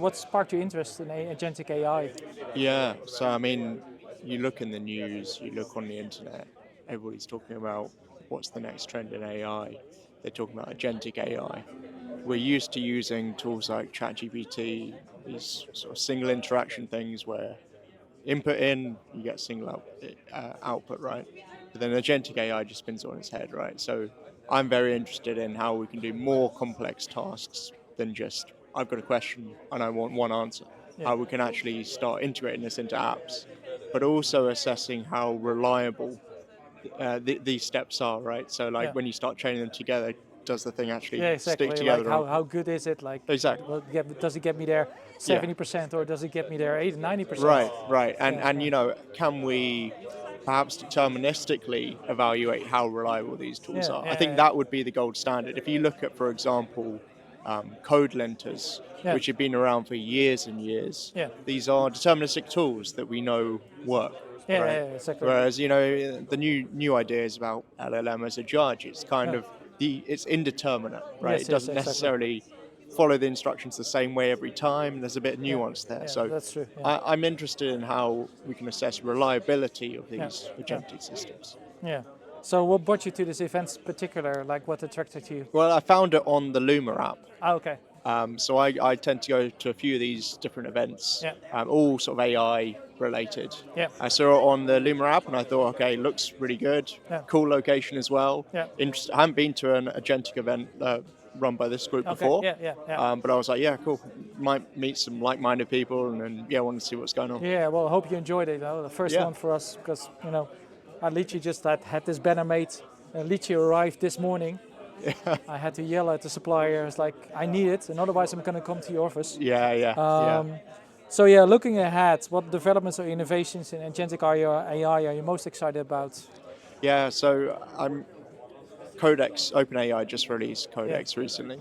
What sparked your interest in agentic AI? Yeah, so I mean, you look in the news, you look on the internet, everybody's talking about what's the next trend in AI. They're talking about agentic AI. We're used to using tools like ChatGPT, these sort of single interaction things where input in, you get single output, right? But then agentic AI just spins on its head, right? So I'm very interested in how we can do more complex tasks than just, I've got a question and I want one answer. Yeah. How we can actually start integrating this into apps, but also assessing how reliable these steps are, right? So like Yeah. when you start training them together, does the thing actually Yeah, stick exactly. together? Like how good is it? Like, Exactly. does it get me there Yeah. 70% or does it get me there 80, 90%? Right. And Yeah. you know, can we perhaps deterministically evaluate how reliable these tools Yeah, are? I yeah, think yeah. that would be the gold standard. If you look at, for example, code linters, Yeah. which have been around for years and years, Yeah. these are deterministic tools that we know work. Yeah, Right. yeah, exactly. Whereas, you know, the new ideas about LLM as a judge, it's kind Yeah. of it's indeterminate, right? Yes, It yes, doesn't exactly. necessarily follow the instructions the same way every time. There's a bit of Yeah. nuance there. Yeah, So that's true. Yeah. I'm interested in how we can assess reliability of Yeah. these Yeah. agentic systems. Yeah. So what brought you to this event in particular? Like what attracted you? Well, I found it on the Luma app. Ah, okay. So I tend to go to a few of these different events, Yeah. all sort of AI related. Yeah. I saw it on the Luma app and I thought, okay, looks really good. Yeah. Cool location as well. Yeah. I haven't been to an agentic event run by this group Okay. before. Yeah. But I was like, yeah, cool. Might meet some like-minded people and yeah, I want to see what's going on. Yeah. Well, I hope you enjoyed it. The first Yeah. one for us because I literally just had this banner made. Literally arrived this morning. I had to yell at the supplier. It's like I need it, and otherwise I'm going to come to your office. Yeah. So yeah, looking ahead, what developments or innovations in agentic AI are you most excited about? Yeah, so OpenAI just released Codex recently.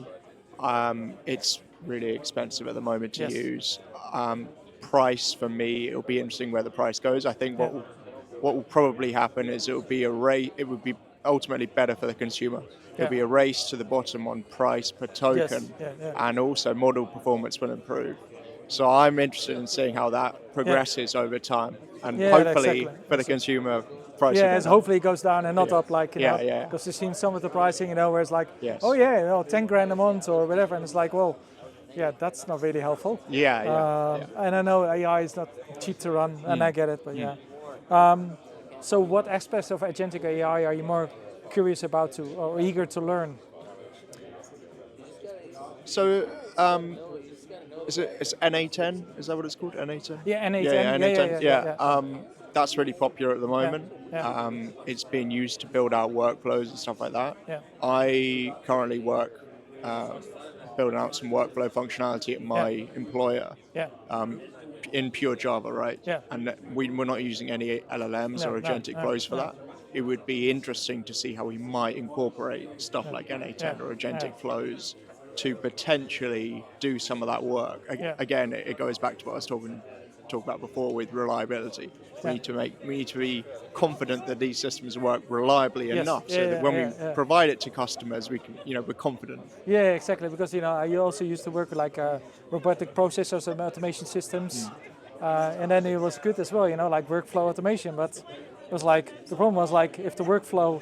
It's really expensive at the moment to Yes. use. Price for me, it'll be interesting where the price goes. I think what will probably happen is it would be ultimately better for the consumer. It'll be a race to the bottom on price per token, and also model performance will improve. So I'm interested in seeing how that progresses over time, and hopefully exactly. for the consumer, price will Yeah, go as down. hopefully it goes down and not up, like Yeah. because you've seen some of the pricing, where it's like, Yes. oh yeah, 10 grand a month or whatever, and it's like, well, yeah, that's not really helpful. Yeah. And I know AI is not cheap to run, and I get it, but yeah. So what aspects of agentic AI are you more curious about or eager to learn? So, it's NA10? Is that what it's called? NA10? Yeah, NA10. Yeah, NA10. Yeah. That's really popular at the moment. Yeah. It's being used to build out workflows and stuff like that. Yeah. I currently work building out some workflow functionality at my employer. Yeah. In pure Java, right? Yeah. And we're not using any LLMs or agentic flows for that. It would be interesting to see how we might incorporate stuff like NA10 or agentic flows to potentially do some of that work. Again, it goes back to what I was talking about before with reliability. We need to be confident that these systems work reliably enough so that when we provide it to customers, we're confident. Yeah, exactly. Because I also used to work with like robotic processors and automation systems, and then it was good as well. Like workflow automation. But it was like the problem was like if the workflow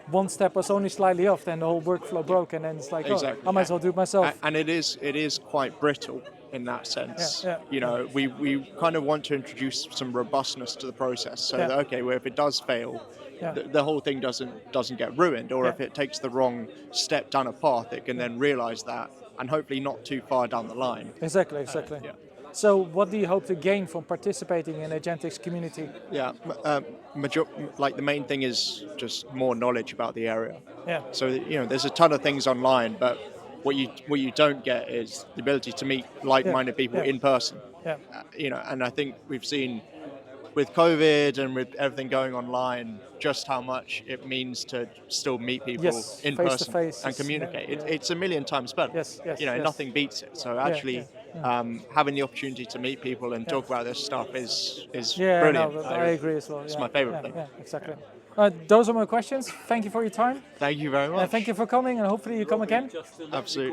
one step was only slightly off, then the whole workflow broke, and then it's like, Exactly. I might as well do it myself. And it is quite brittle in that sense. We kind of want to introduce some robustness to the process, so that if it does fail, the whole thing doesn't get ruined, or if it takes the wrong step down a path, it can then realize that, and hopefully not too far down the line. Exactly. So what do you hope to gain from participating in Agentics community? Yeah, like the main thing is just more knowledge about the area. Yeah. So there's a ton of things online, but what you don't get is the ability to meet like-minded people in person. Yeah. And I think we've seen with COVID and with everything going online, just how much it means to still meet people in person face and communicate. It's a million times better. Yes. Nothing beats it. So actually, having the opportunity to meet people and talk about this stuff is brilliant. No, I agree as well. It's my favorite thing. Yeah, exactly. Those are my questions. Thank you for your time. Thank you very much. Thank you for coming, and hopefully you come again. Absolutely.